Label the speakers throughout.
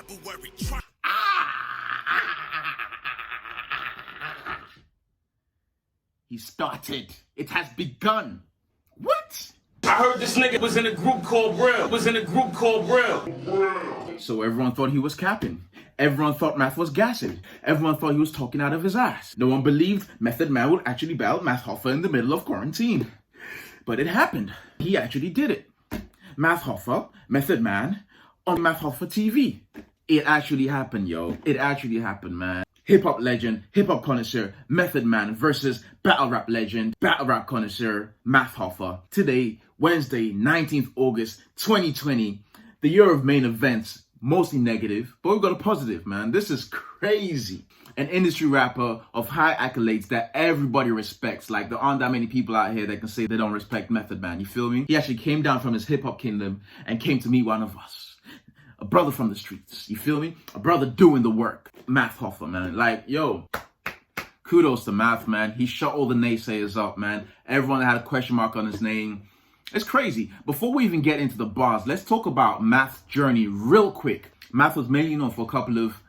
Speaker 1: February.
Speaker 2: He started. It has begun. What?
Speaker 3: I heard this nigga was in a group called BRIL.
Speaker 2: So everyone thought he was capping. Everyone thought Math was gassing. Everyone thought he was talking out of his ass. No one believed Method Man would actually battle Math Hoffa in the middle of quarantine. But it happened. He actually did it. Math Hoffa, Method Man, on Math Hoffa TV. It actually happened, yo. It actually happened, man. Hip-hop legend, hip-hop connoisseur, Method Man versus battle rap legend, battle rap connoisseur, Math Hoffa. Today, Wednesday, 19th August, 2020. The year of main events, mostly negative, but we've got a positive, man. This is crazy. An industry rapper of high accolades that everybody respects. Like, there aren't that many people out here that can say they don't respect Method Man, you feel me? He actually came down from his hip-hop kingdom and came to meet one of us. A brother from the streets, you feel me? A brother doing the work. Math Hoffa, man. Like, yo, kudos to Math, man. He shut all the naysayers up, man. Everyone had a question mark on his name. It's crazy. Before we even get into the bars, let's talk about Math's journey real quick. Math was mainly known for a couple of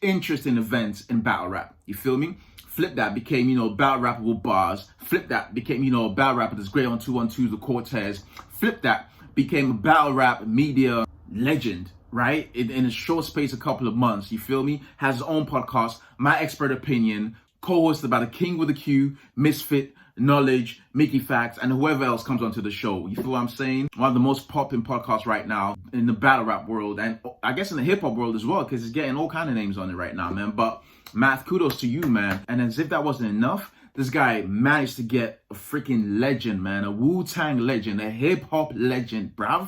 Speaker 2: interesting events in battle rap. You feel me? Flip that became, battle rapper with bars. Flip that became, a battle rapper that's great on 212 with Cortez. Flip that became a battle rap media legend, right? In a short space, a couple of months, you feel me? Has his own podcast, My Expert Opinion, co-hosted by the King with a Q, Misfit, Knowledge, Mickey Facts, and whoever else comes onto the show. You feel what I'm saying? One of the most popping podcasts right now in the battle rap world, and I guess in the hip hop world as well, because it's getting all kind of names on it right now, man. But Math, kudos to you, man. And as if that wasn't enough, this guy managed to get a freaking legend, man. A wu-tang legend, a hip hop legend, bruv.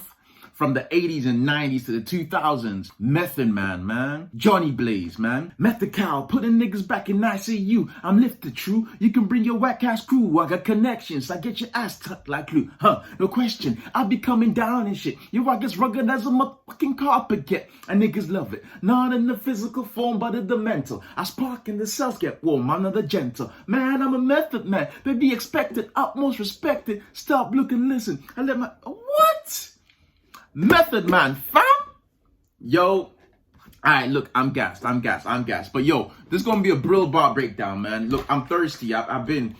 Speaker 2: From the 80s and 90s to the 2000s. Method Man. Johnny Blaze, man. Method Cow, putting niggas back in ICU. I'm lifted true. You can bring your whack ass crew. I got connections. I get your ass tucked like glue. No question. I'll be coming down and shit. Your rock gets rugged as a motherfucking carpet get. And niggas love it. Not in the physical form, but in the mental. I spark and the cells get warm. I'm not the gentle. Man, I'm a Method Man. Baby expected, utmost respected. Stop, look, and listen. I let my... What? Method Man, fam? Yo, alright, look, I'm gassed. But yo, this is gonna be a BRIL bar breakdown, man. Look, I'm thirsty. I've been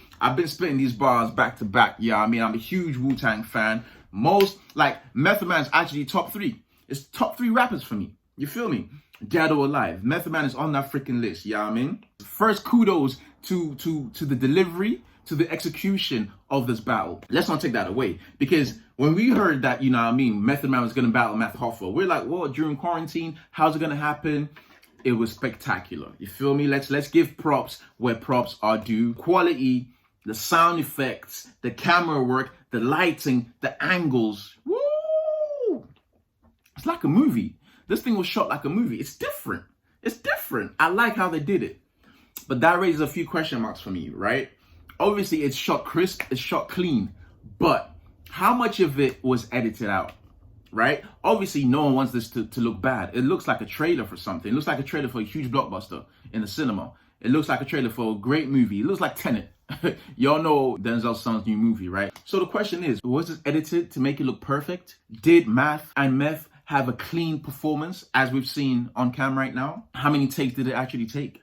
Speaker 2: spitting these bars back to back. Yeah, I mean, I'm a huge wu-tang fan. Method Man's actually top 3. It's top 3 rappers for me. You feel me? Dead or alive. Method Man is on that freaking list, yeah, I mean? First, kudos to the delivery, to the execution of this battle. Let's not take that away, because when we heard that, Method Man was gonna battle Math Hoffa, we're like, well, during quarantine, how's it gonna happen? It was spectacular. You feel me? Let's give props where props are due. Quality, the sound effects, the camera work, the lighting, the angles. Woo! It's like a movie. This thing was shot like a movie. It's different. I like how they did it. But that raises a few question marks for me, right? Obviously, it's shot crisp, it's shot clean, but how much of it was edited out, right? Obviously, no one wants this to look bad. It looks like a trailer for something. It looks like a trailer for a huge blockbuster in the cinema. It looks like a trailer for a great movie. It looks like Tenet. Y'all know Denzel's son's new movie, right? So the question is, was this edited to make it look perfect? Did Math and Meth have a clean performance, as we've seen on cam right now? How many takes did it actually take?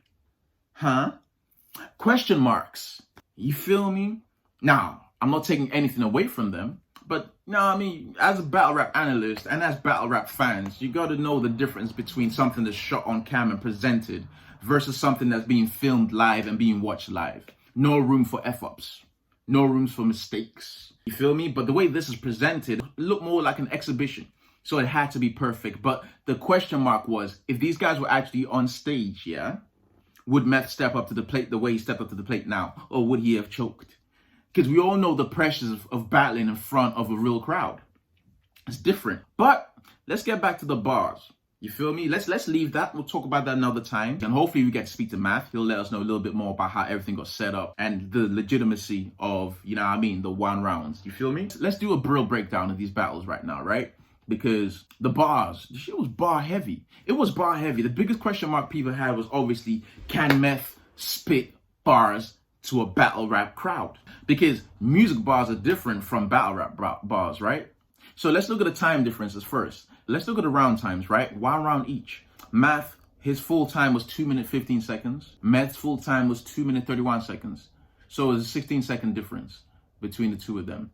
Speaker 2: Question marks. You feel me? Now, I'm not taking anything away from them, but as a battle rap analyst and as battle rap fans, you got to know the difference between something that's shot on cam and presented versus something that's being filmed live and being watched live. No room for F-ups. No rooms for mistakes. You feel me? But the way this is presented, it looked more like an exhibition. So it had to be perfect. But the question mark was, if these guys were actually on stage, yeah? Would Meth step up to the plate the way he stepped up to the plate now? Or would he have choked? Because we all know the pressures of battling in front of a real crowd. It's different. But let's get back to the bars. You feel me? Let's leave that. We'll talk about that another time. And hopefully we get to speak to Math. He'll let us know a little bit more about how everything got set up and the legitimacy of, the 1 rounds. You feel me? Let's do a BRIL breakdown of these battles right now, right? Because the shit was bar heavy. It was bar heavy. The biggest question mark people had was obviously, can Meth spit bars to a battle rap crowd? Because music bars are different from battle rap bars, right? So let's look at the time differences first. Let's look at the round times, right? 1 round each. Math, his full time was 2 minutes 15 seconds. Meth's full time was 2 minutes 31 seconds. So it was a 16-second difference between the two of them.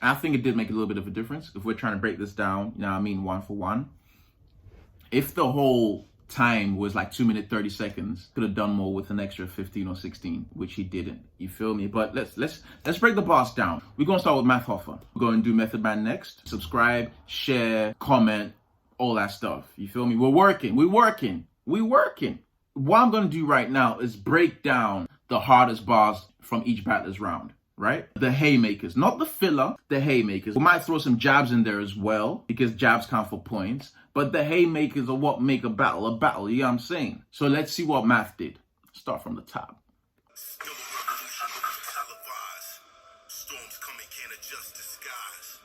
Speaker 2: I think it did make a little bit of a difference if we're trying to break this down, you know what I mean, one for one. If the whole time was like 2 minutes 30 seconds, could have done more with an extra 15 or 16, which he didn't. You feel me? But let's break the boss down. We're gonna start with Math Hoffa. We're gonna do Method Man next. Subscribe, share, comment, all that stuff. You feel me? We're working. What I'm gonna do right now is break down the hardest bars from each battler's round. Right? The haymakers, not the filler, the haymakers. We might throw some jabs in there as well, because jabs count for points, but the haymakers are what make a battle, you know what I'm saying? So let's see what Math did. Start from the top.
Speaker 1: Still a revolution will be televised. Storms coming can't adjust disguise.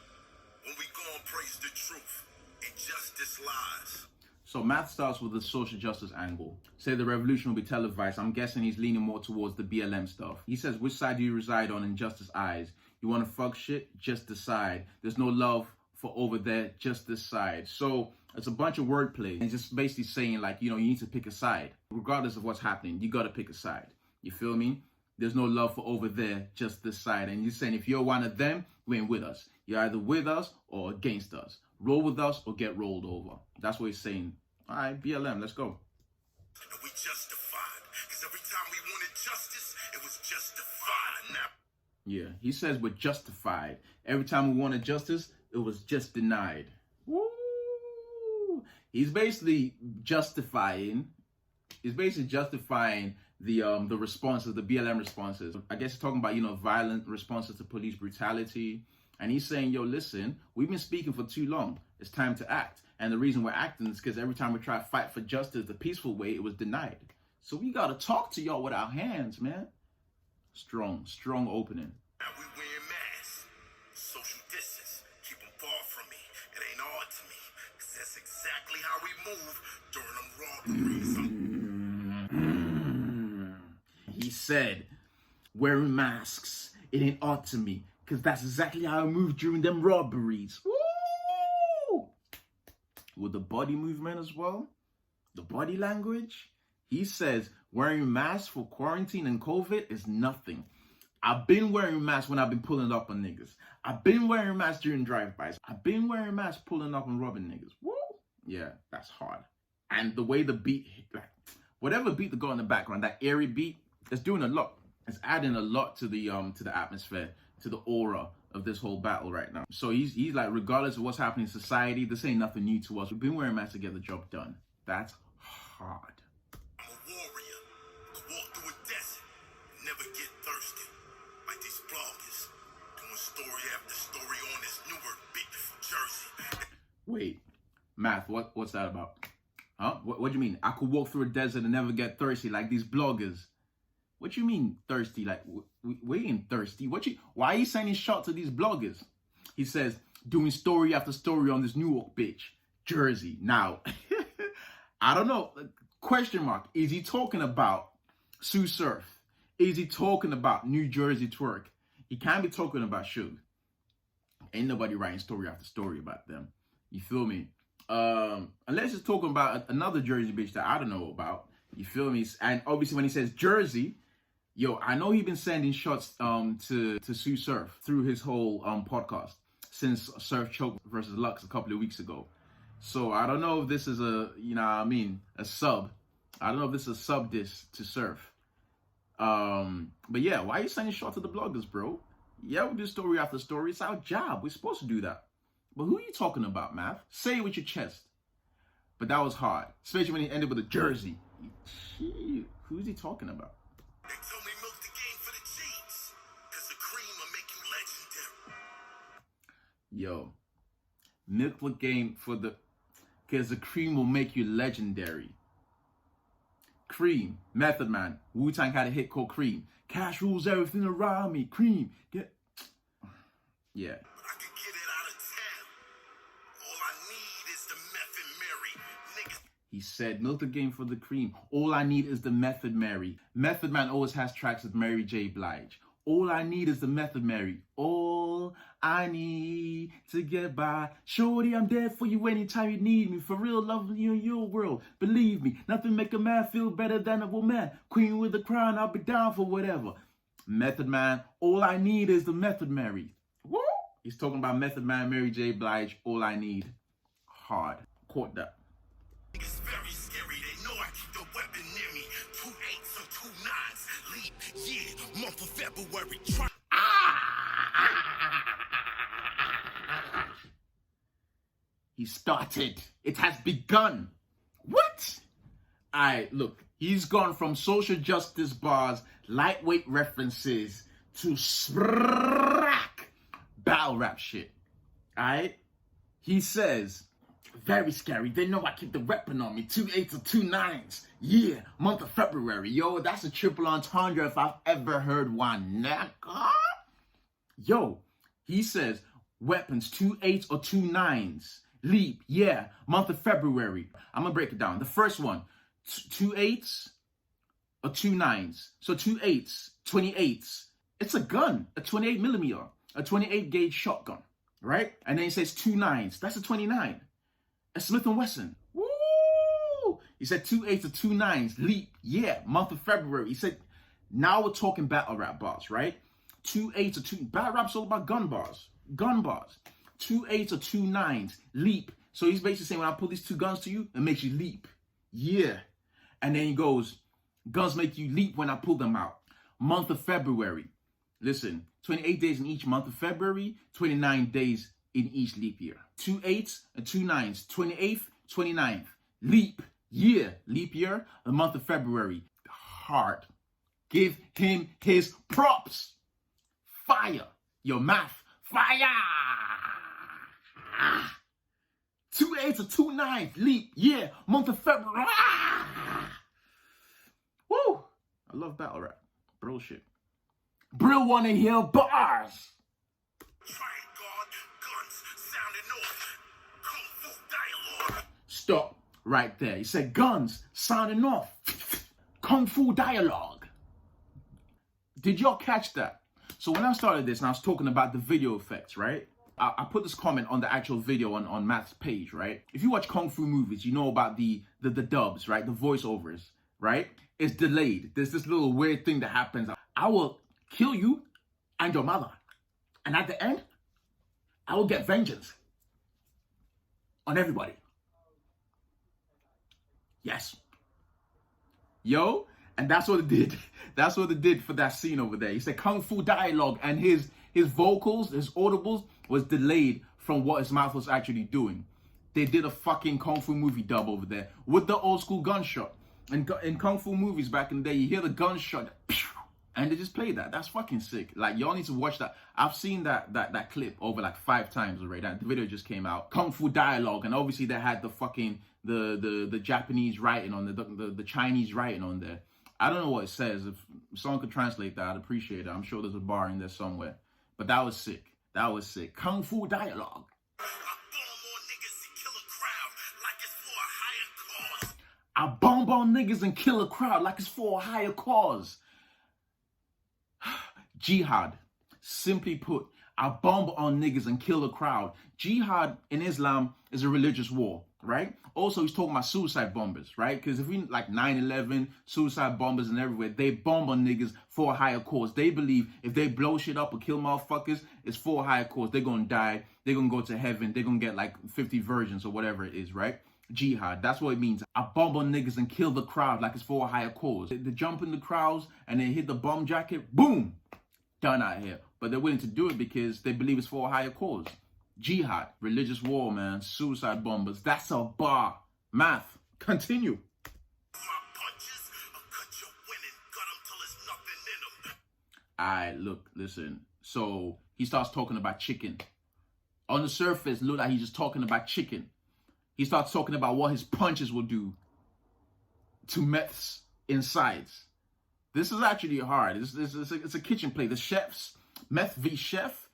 Speaker 1: When we go and praise the truth, injustice lies.
Speaker 2: So Math starts with the social justice angle. Say the revolution will be televised. I'm guessing he's leaning more towards the BLM stuff. He says, which side do you reside on in justice eyes? You want to fuck shit? Just decide. There's no love for over there, just this side. So it's a bunch of wordplay. And just basically saying like, you know, you need to pick a side. Regardless of what's happening, you got to pick a side. You feel me? There's no love for over there, just this side. And you're saying if you're one of them, you ain't with us. You're either with us or against us. Roll with us or get rolled over. That's what he's saying. All right, BLM, let's go.
Speaker 1: And we justified, because every time we wanted justice, it was justified. Now,
Speaker 2: yeah, he says we're justified. Every time we wanted justice, it was just denied. Woo! He's basically justifying. The responses, the BLM responses. I guess he's talking about, you know, violent responses to police brutality. And he's saying, yo, listen, we've been speaking for too long. It's time to act. And the reason we're acting is because every time we try to fight for justice the peaceful way, it was denied. So we got to talk to y'all with our hands, man. Strong opening.
Speaker 1: now we wearing masks. Social distance. Keep them far from me. It ain't hard to me. Because that's exactly how we move during them robberies.
Speaker 2: He said, wearing masks, it ain't odd to me. Because that's exactly how I move during them robberies. Woo! With the body movement as well, the body language. He says wearing masks for quarantine and COVID is nothing. I've been wearing masks when I've been pulling up on niggas. I've been wearing masks during drive-bys. I've been wearing masks pulling up and robbing niggas. Woo! Yeah, that's hard. And the way the beat, like, whatever beat they got in the background, that airy beat, it's doing a lot. It's adding a lot to the atmosphere, to the aura of this whole battle right now. So he's like, regardless of what's happening in society, this ain't nothing new to us. We've been wearing masks to get the job done. That's hard.
Speaker 1: I'm a warrior. Could walk through a desert. Never get thirsty. Like these bloggers. Doing story after story on this newer big from Jersey.
Speaker 2: Wait, Math, what's that about? Huh? What do you mean? I could walk through a desert and never get thirsty like these bloggers. What you mean thirsty? Like, we ain't thirsty. Why are you sending shots to these bloggers? He says, doing story after story on this Newark bitch, Jersey. Now, I don't know. Question mark. Is he talking about Sue Surf? Is he talking about New Jersey twerk? He can't be talking about Suge. Ain't nobody writing story after story about them. You feel me? Unless he's talking about another Jersey bitch that I don't know about. You feel me? And obviously when he says Jersey, yo, I know he's been sending shots to Sue Surf through his whole podcast since Surf Choke versus Lux a couple of weeks ago. So I don't know if this is a sub. I don't know if this is a sub diss to Surf. But yeah, why are you sending shots to the bloggers, bro? Yeah, we do story after story. It's our job. We're supposed to do that. But who are you talking about, Math? Say it with your chest. But that was hard, especially when he ended with a Jersey. Gee, who's he talking about?
Speaker 1: They told me milk the game for the cheats. Cause the cream will make you legendary.
Speaker 2: Yo, milk the game cause the cream will make you legendary. Cream, Method Man, wu-tang had a hit called Cream. Cash rules everything around me. Cream, yeah.
Speaker 1: But I can get it out of town. All I need is the Method Mary. Niggas.
Speaker 2: He said, milk the game for the cream. All I need is the Method Mary. Method Man always has tracks with Mary J. Blige. All I need is the Method Mary. All all I need to get by. Shorty, I'm there for you anytime you need me. For real, loving you in your world. Believe me, nothing make a man feel better than a woman. Queen with the crown, I'll be down for whatever. Method Man, all I need is the Method Mary. Woo! He's talking about Method Man, Mary J. Blige, all I need. Hard. Caught that.
Speaker 1: It's very scary. They know I keep the weapon near me. 2 8s or 2 9s. Leap year, month of February.
Speaker 2: He started. It has begun. What? Alright, look. He's gone from social justice bars, lightweight references, to sprack battle rap shit. Alright? He says, very scary. They know I keep the weapon on me. 2 8s or 2 9s. Yeah, month of February. Yo, that's a triple entendre if I've ever heard one. Nigga. Yo, he says, weapons 2 8s or 2 9s. Leap, yeah, month of February. I'm gonna break it down. The first one, 2 8s or 2 9s. So 2 8s, 28s. It's a gun, a 28 millimeter, a 28 gauge shotgun, right? And then he says 2 9s. That's a 29. A Smith & Wesson. Woo! He said 2 8s or 2 9s. Leap, yeah, month of February. He said, now we're talking battle rap bars, right? 2 8s or 2. Battle rap's all about gun bars. Gun bars. 2 8s or 2 9s. Leap. So he's basically saying when I pull these two guns to you, it makes you leap. Yeah. And then he goes, guns make you leap when I pull them out. Month of February. Listen, 28 days in each month of February, 29 days in each leap year. 2 8s and 2 9s. 28th, 29th. Leap year. Leap year, the month of February. Hard. Give him his props. Fire. Your math. Fire. 2 8s or 2 9s. Leap year, month of February. Woo! I love battle rap. BRILSHIT. BRIL wanna hear bars.
Speaker 1: Trying guard, guns, sounding off. Kung Fu dialogue.
Speaker 2: Stop right there. He said guns sounding off. Kung Fu dialogue. Did y'all catch that? So when I started this and I was talking about the video effects, right? I put this comment on the actual video on Matt's page, right? If you watch Kung Fu movies, you know about the dubs, right? The voiceovers, right? It's delayed. There's this little weird thing that happens. I will kill you and your mother. And at the end, I will get vengeance on everybody. Yes. Yo, and that's what it did. That's what it did for that scene over there. He said Kung Fu dialogue and his vocals, his audibles was delayed from what his mouth was actually doing. They did a fucking Kung Fu movie dub over there with the old school gunshot. And in Kung Fu movies back in the day, you hear the gunshot and they just play that. That's fucking sick. Like, y'all need to watch that. I've seen that clip over like 5 times already. That the video just came out. Kung Fu dialogue, and obviously they had the fucking the Japanese writing on the Chinese writing on there. I don't know what it says. If someone could translate that, I'd appreciate it. I'm sure there's a bar in there somewhere. But that was sick. That was sick. Kung Fu dialogue. I bomb on niggas and kill a crowd like it's for a higher cause. Jihad. Simply put, I bomb on niggas and kill a crowd. Jihad in Islam is a religious war, right? Also, he's talking about suicide bombers, right? Because if we like 9/11, suicide bombers and everywhere, they bomb on niggas for a higher cause. They believe if they blow shit up or kill motherfuckers, it's for a higher cause. They're gonna die. They're gonna go to heaven. They're gonna get like 50 virgins or whatever it is, right? Jihad, that's what it means. I bomb on niggas and kill the crowd like it's for a higher cause. They jump in the crowds and they hit the bomb jacket, boom, done out here. But they're willing to do it because they believe it's for a higher cause. Jihad, religious war, man, suicide bombers. That's a bar. Math, continue. Alright, look, listen. So he starts talking about chicken. On the surface, look like he's just talking about chicken. He starts talking about what his punches will do to meth's insides. This is actually hard. It's a kitchen play. The chefs, meth v chef.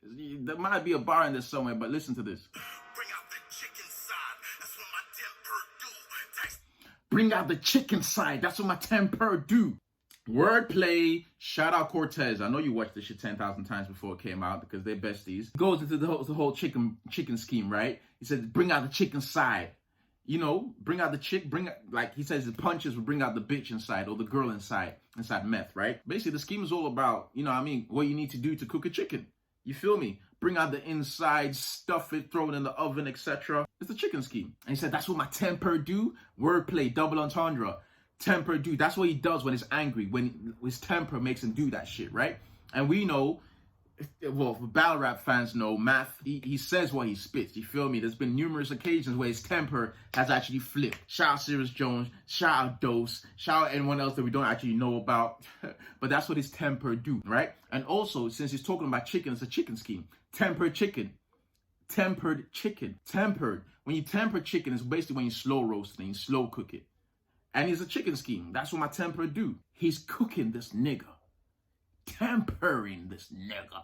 Speaker 2: There might be a bar in there somewhere, but listen to this.
Speaker 1: Bring out the chicken side. That's what my temper do.
Speaker 2: Bring out the chicken side. That's what my temper do. Wordplay. Shout out Cortez. I know you watched this shit 10,000 times before it came out because they're besties. Goes into the whole chicken scheme, right? He says, bring out the chicken side. You know, bring out the chick, like he says the punches will bring out the bitch inside or the girl inside meth, right? Basically, the scheme is all about, you know what I mean, what you need to do to cook a chicken. You feel me? Bring out the inside, stuff it, throw it in the oven, etc. It's the chicken scheme. And he said, that's what my temper do. Wordplay, double entendre. Temper do. That's what he does when he's angry, when his temper makes him do that shit, right? And we know, well, for battle rap fans know, Math, he says what he spits, you feel me? There's been numerous occasions where his temper has actually flipped. Shout out Sirius Jones, shout out Dose, shout out anyone else that we don't actually know about. But that's what his temper do, right? And also, since he's talking about chicken, it's a chicken scheme. Tempered chicken. Tempered chicken. Tempered. When you temper chicken, it's basically when you slow roast it and you slow cook it. And it's a chicken scheme. That's what my temper do. He's cooking this nigga. Tempering this nigga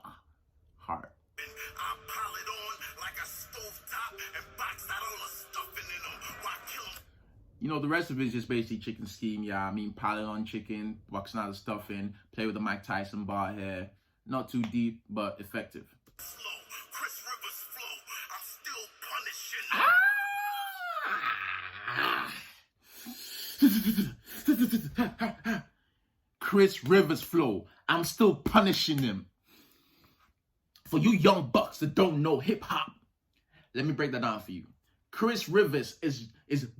Speaker 2: hard.
Speaker 1: I pile it on like a stovetop and box out all the stuffing in them. Why kill them?
Speaker 2: You know, the rest of it is just basically chicken scheme. Yeah, I mean, pile it on chicken, boxing out the stuffing, play with the Mike Tyson bar here. Not too deep, but effective.
Speaker 1: Slow, Chris Rivers flow. I'm still punishing them.
Speaker 2: Chris Rivers flow. I'm still punishing him. For you young bucks that don't know hip hop, let me break that down for you. Chris Rivers is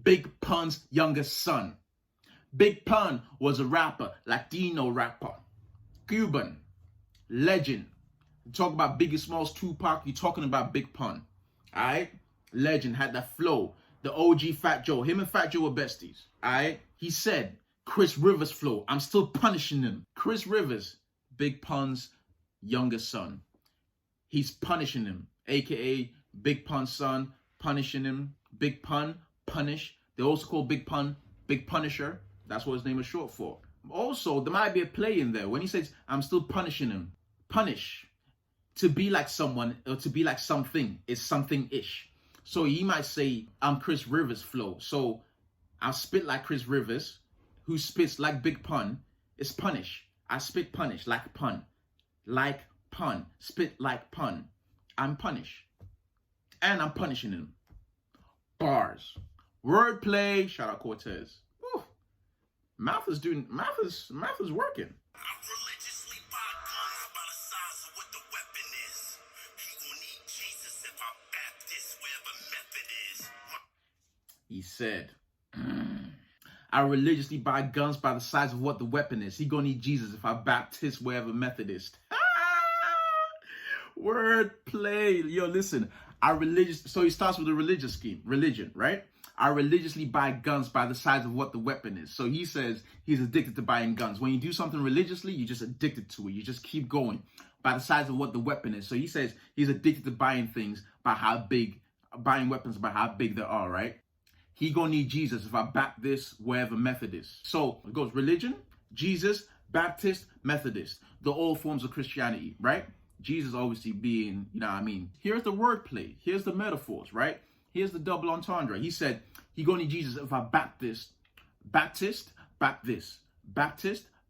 Speaker 2: Big Pun's youngest son. Big Pun was a rapper, Latino rapper, Cuban, legend. You talk about Biggie Smalls, Tupac, you're talking about Big Pun. Alright? Legend, had that flow. The OG Fat Joe, him and Fat Joe were besties. Alright? He said, Chris Rivers flow, I'm still punishing him. Chris Rivers, Big Pun's youngest son. He's punishing him, aka Big Pun's son, punishing him. Big Pun, punish. They also call Big Pun Big Punisher. That's what his name is short for. Also, there might be a play in there when he says, I'm still punishing him. Punish. To be like someone or to be like something is something-ish. So he might say, I'm Chris Rivers flow. So I'll spit like Chris Rivers, who spits like Big Pun. It's punish. I spit punish like pun. Like pun. Spit like pun. I'm punish. And I'm punishing him. Bars. Wordplay. Shout out Cortez. Woo. Math is working.
Speaker 1: I'm religiously buy guns by the size of what the weapon is. He gon' need Jesus if I Baptist wherever method is.
Speaker 2: He said, I religiously buy guns by the size of what the weapon is. He gonna need Jesus if I Baptist wherever Methodist. Wordplay. Yo, listen. So he starts with a religious scheme. Religion, right? I religiously buy guns by the size of what the weapon is. So he says he's addicted to buying guns. When you do something religiously, you're just addicted to it. You just keep going by the size of what the weapon is. So he says he's addicted to buying things by how big, buying weapons by how big they are, right? He gonna need Jesus if I bap this wherever Methodist. So it goes religion, Jesus, Baptist, Methodist. The all forms of Christianity, right? Jesus obviously being, you know what I mean? Here's the wordplay. Here's the metaphors, right? Here's the double entendre. He said, he gonna need Jesus if I Baptist, bap this, Baptist,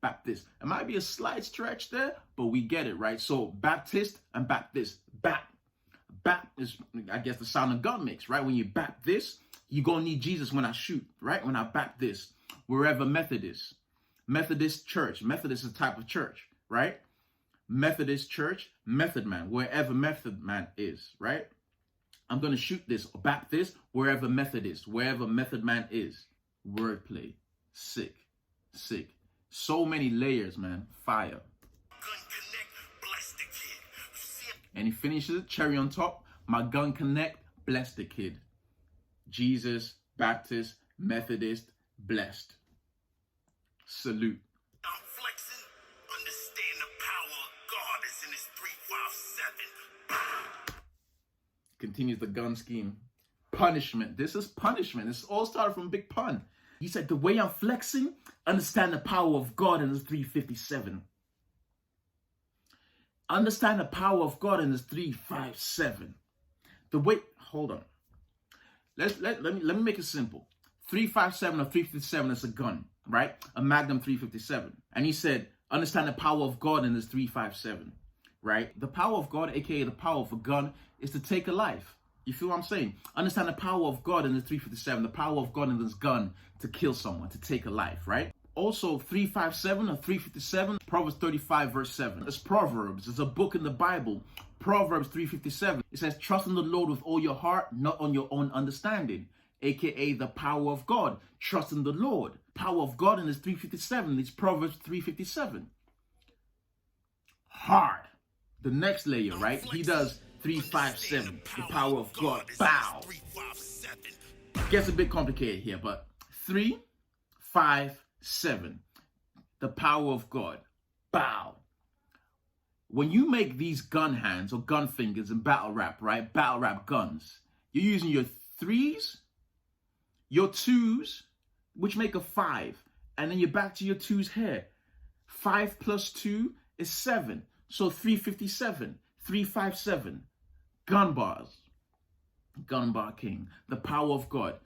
Speaker 2: bap this. It might be a slight stretch there, but we get it, right? So Baptist and bap this. Bap is, I guess, the sound a gun makes, right? When you bap this, you gonna need Jesus when I shoot, right? When I bap this, wherever Methodist. Methodist church. Methodist is a type of church, right? Methodist church, Method Man, wherever Method Man is, right? I'm going to shoot this or bap this wherever Method is, wherever Method Man is. Wordplay. Sick. So many layers, man. Fire.
Speaker 1: Gun connect, bless the kid.
Speaker 2: And he finishes it, cherry on top. My gun connect, bless the kid. Jesus, Baptist, Methodist, blessed. Salute.
Speaker 1: I'm flexing. Understand the power of God is in his 357.
Speaker 2: Continues the gun scheme. Punishment. This is punishment. This all started from Big Pun. He said, the way I'm flexing, understand the power of God in his 357. Understand the power of God in his 357. The way, hold on. Let me make it simple. 357 or 357 is a gun. right? A Magnum 357. And he said, understand the power of God in this 357, right? The power of God, aka the power of a gun, is to take a life. You feel what I'm saying? Understand the power of God in the 357, the power of God in this gun to kill someone, to take a life, right? Also, 357 or 357, Proverbs 35 verse 7. It's Proverbs. It's a book in the Bible. Proverbs 357. It says, trust in the Lord with all your heart, not on your own understanding, aka the power of God. Trust in the Lord. Power of God in this 357. It's Proverbs 357. Hard. The next layer, right? He does 357. The power of God. Bow. Gets a bit complicated here, but 357. The power of God. Bow. When you make these gun hands or gun fingers in battle rap, right? Battle rap guns. You're using your threes, your twos, which make a 5. And then you're back to your twos here. 5 plus 2 is 7. So 357, 357. Gun bars. Gun bar king. The power of God.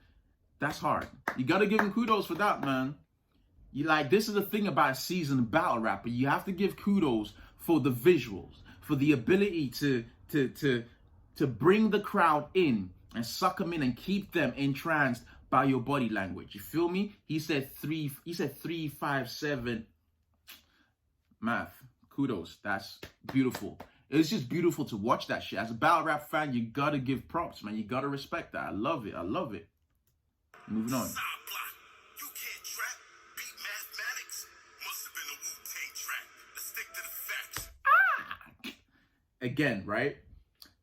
Speaker 2: That's hard. You got to give him kudos for that, man. You like, this is the thing about a seasoned battle rapper. You have to give kudos for the visuals, for the ability to bring the crowd in and suck them in and keep them entranced by your body language. You feel me? He said 357. Math. Kudos. That's beautiful. It's just beautiful to watch that shit. As a battle rap fan, you gotta give props, man. You gotta respect that. I love it. I love it. Moving on.
Speaker 1: You can't trap, beat mathematics. Must have been a wu-tang track. Let's stick to the facts.
Speaker 2: Again, right?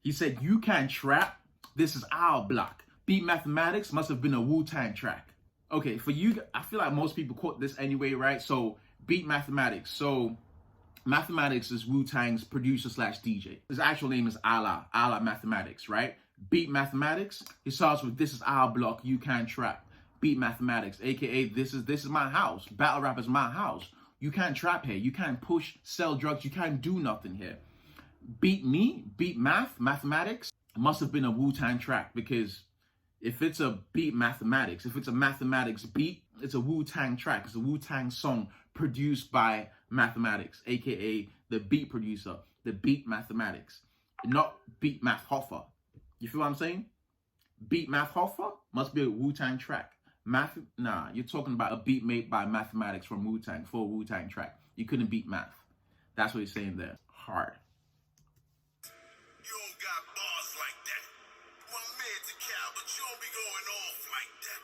Speaker 2: He said, you can't trap. This is our block. Beat mathematics must have been a wu-tang track. Okay, for you, I feel like most people quote this anyway, right? So, beat mathematics. So, Mathematics is Wu-Tang's producer slash DJ. His actual name is Allah Mathematics, right? Beat Mathematics. He starts with, this is our block, you can't trap. Beat Mathematics, aka this is my house. Battle rap is my house. You can't trap here. You can't push, sell drugs. You can't do nothing here. Beat me, beat mathematics. It must have been a Wu-Tang track, because if it's a beat mathematics, if it's a mathematics beat, it's a Wu-Tang track. It's a Wu-Tang song produced by Mathematics, aka the beat producer, the beat Mathematics, not beat Math Hoffa. You feel what I'm saying? Beat Math Hoffa must be a Wu-Tang track. Nah, you're talking about a beat made by Mathematics from Wu-Tang for a Wu-Tang track. You couldn't beat Math. That's what he's saying there. Hard.
Speaker 1: You don't got bars like that. Well, I'm mad to cow, but you don't be going off like that.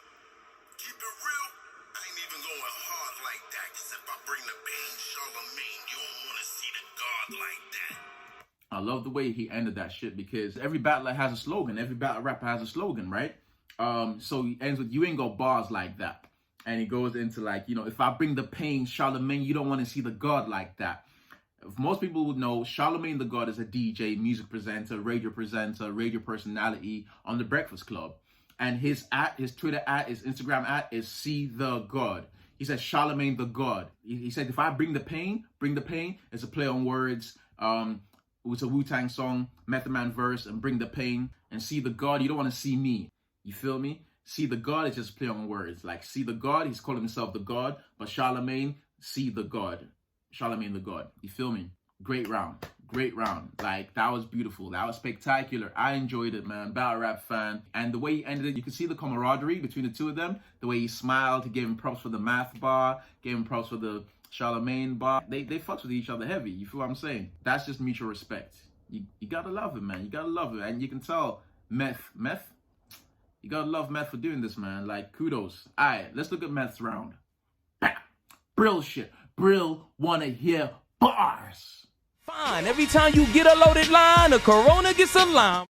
Speaker 1: Keep it real, I ain't even going hard like that. Cause if I bring the pain, Charlemagne, you don't want to see the God like that.
Speaker 2: I love the way he ended that shit, because every battler has a slogan. Every battle rapper has a slogan, right? So he ends with, you ain't got bars like that. And he goes into like, you know, if I bring the pain, Charlemagne, you don't want to see the God like that. If most people would know, Charlemagne the God is a DJ, music presenter, radio personality on The Breakfast Club. And his Twitter his Instagram is See the God. He said Charlemagne the God. He said, if I bring the pain, it's a play on words. It's a Wu-Tang song, Method Man verse, and bring the pain. And see the God, you don't want to see me. You feel me? See the God is just play on words. Like, see the God, he's calling himself the God. But Charlemagne, see the God. Charlemagne the God. You feel me? Great round. Great round. Like, that was beautiful. That was spectacular. I enjoyed it, man. Battle rap fan. And the way he ended it, you could see the camaraderie between the two of them. The way he smiled. He gave him props for the math bar. Gave him props for the Charlemagne bar. They fucks with each other heavy. You feel what I'm saying? That's just mutual respect. You gotta love it, man. You gotta love it. And you can tell Meth. You gotta love Meth for doing this, man. Like, kudos. Alright, let's look at Meth's round. BRIL shit. BRIL wanna hear bars.
Speaker 4: Fine, every time you get a loaded line, a Corona gets a lime.